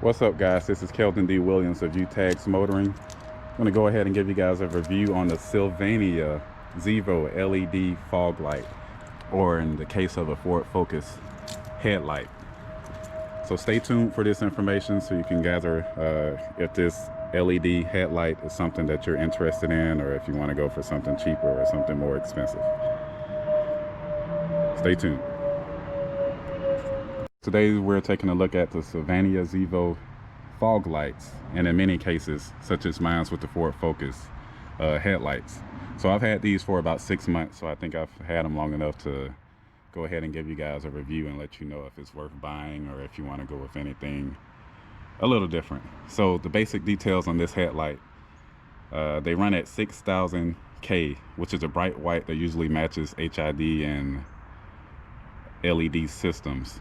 What's up, guys? This is Kelton D. Williams of UTagz Motoring. I'm going to go ahead and give you guys a review on the Sylvania ZEVO LED fog light, or in the case of a Ford Focus, headlight. So stay tuned for this information so you can gather if this LED headlight is something that you're interested in, or if you want to go for something cheaper or something more expensive. Stay tuned. Today we're taking a look at the Sylvania ZEVO fog lights, and in many cases, such as mine's with the Ford Focus headlights. So I've had these for about 6 months, so I think I've had them long enough to go ahead and give you guys a review and let you know if it's worth buying or if you want to go with anything a little different. So the basic details on this headlight, they run at 6,000 K, which is a bright white that usually matches HID and LED systems.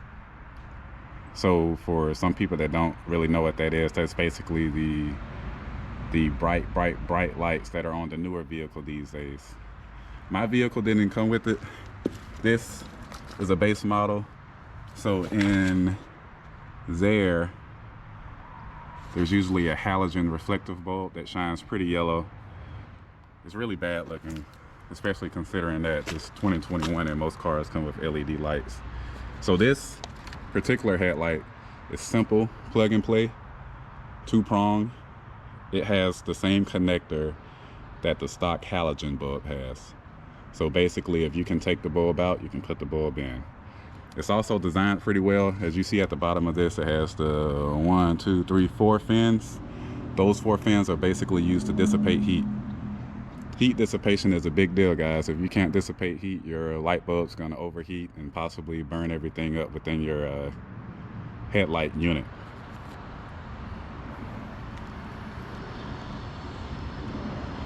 So for some people that don't really know what that is, that's basically the bright lights that are on the newer vehicle these days. My vehicle didn't come with it. This is a base model. So in there's usually a halogen reflective bulb that shines pretty yellow. It's really bad looking, especially considering that it's 2021 and most cars come with LED lights. So this particular headlight is simple, plug and play, 2-prong. It has the same connector that the stock halogen bulb has. So basically, if you can take the bulb out, you can put the bulb in. It's also designed pretty well. As you see at the bottom of this, it has the 1, 2, 3, 4 fins. Those 4 fins are basically used to dissipate heat. Heat dissipation is a big deal, guys. If you can't dissipate heat, your light bulb's gonna overheat and possibly burn everything up within your headlight unit.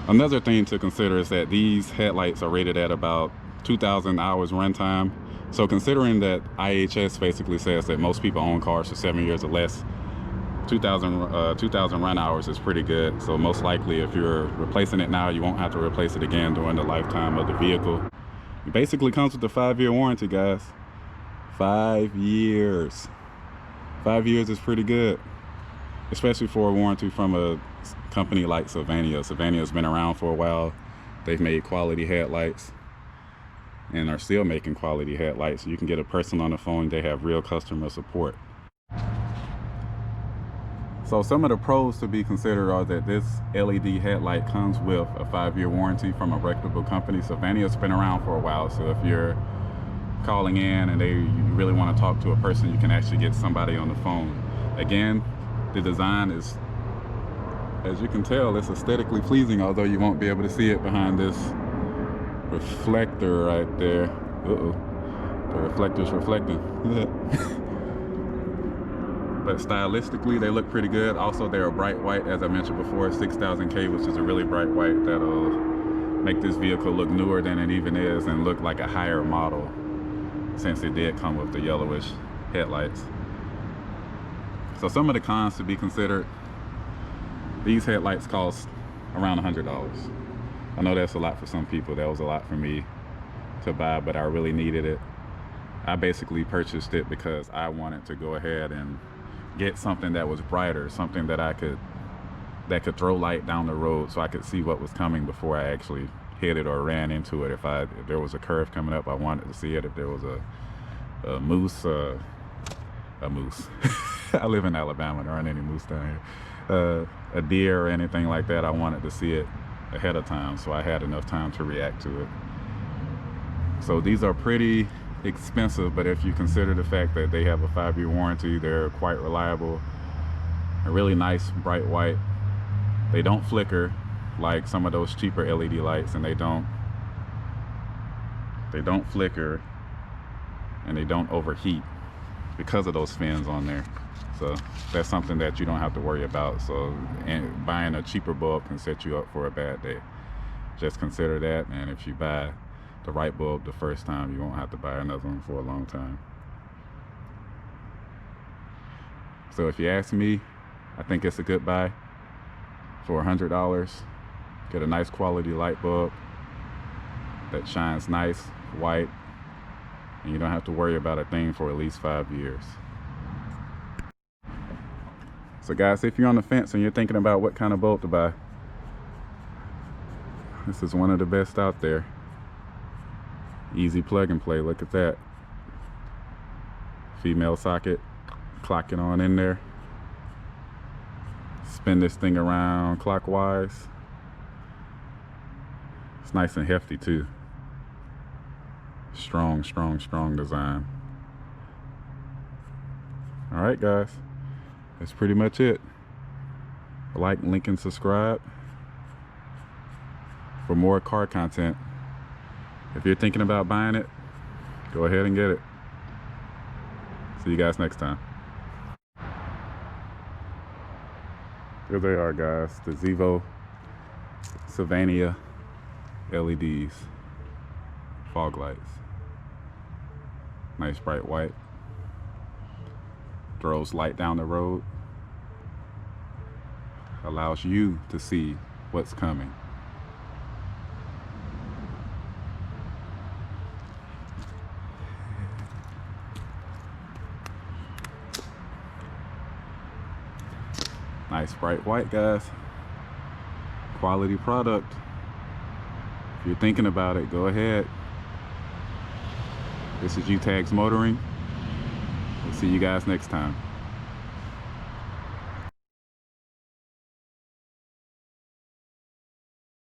Another thing to consider is that these headlights are rated at about 2,000 hours runtime. So considering that IHS basically says that most people own cars for 7 years or less, 2,000 run hours is pretty good. So most likely if you're replacing it now, you won't have to replace it again during the lifetime of the vehicle. It basically comes with a 5-year warranty, guys. 5 years. 5 years is pretty good, especially for a warranty from a company like Sylvania. Sylvania's been around for a while. They've made quality headlights and are still making quality headlights. You can get a person on the phone. They have real customer support. So some of the pros to be considered are that this LED headlight comes with a 5-year warranty from a reputable company. Sylvania's been around for a while, so if you're calling in and you really want to talk to a person, you can actually get somebody on the phone. Again, the design is, as you can tell, it's aesthetically pleasing, although you won't be able to see it behind this reflector right there. The reflector's reflecting. But stylistically, they look pretty good. Also, they're a bright white, as I mentioned before, 6,000 K, which is a really bright white that'll make this vehicle look newer than it even is and look like a higher model, since it did come with the yellowish headlights. So some of the cons to be considered: these headlights cost around $100. I know that's a lot for some people. That was a lot for me to buy, but I really needed it. I basically purchased it because I wanted to go ahead and get something that was brighter, something that could throw light down the road so I could see what was coming before I actually hit it or ran into it. If there was a curve coming up, I wanted to see it. If there was a moose, I live in Alabama, there aren't any moose down here. A deer or anything like that, I wanted to see it ahead of time, so I had enough time to react to it. So these are pretty expensive, but if you consider the fact that they have a 5-year warranty, they're quite reliable. A really nice bright white. They don't flicker like some of those cheaper LED lights, and they don't flicker, and they don't overheat because of those fins on there. So that's something that you don't have to worry about. So buying a cheaper bulb can set you up for a bad day. Just consider that, and if you buy the right bulb the first time, you won't have to buy another one for a long time. So if you ask me, I think it's a good buy. For $100, get a nice quality light bulb that shines nice, white, and you don't have to worry about a thing for at least 5 years. So guys, if you're on the fence and you're thinking about what kind of bolt to buy, this is one of the best out there. Easy plug and play. Look at that. Female socket, clock it on in there. Spin this thing around clockwise. It's nice and hefty too. Strong, strong, strong design. All right, guys, that's pretty much it. Like, link, and subscribe for more car content. If you're thinking about buying it, go ahead and get it. See you guys next time. Here they are, guys, the ZEVO Sylvania LEDs, fog lights. Nice bright white. Throws light down the road. Allows you to see what's coming. Nice bright white, guys. Quality product. If you're thinking about it, go ahead. This is UTagz Motoring. We'll see you guys next time.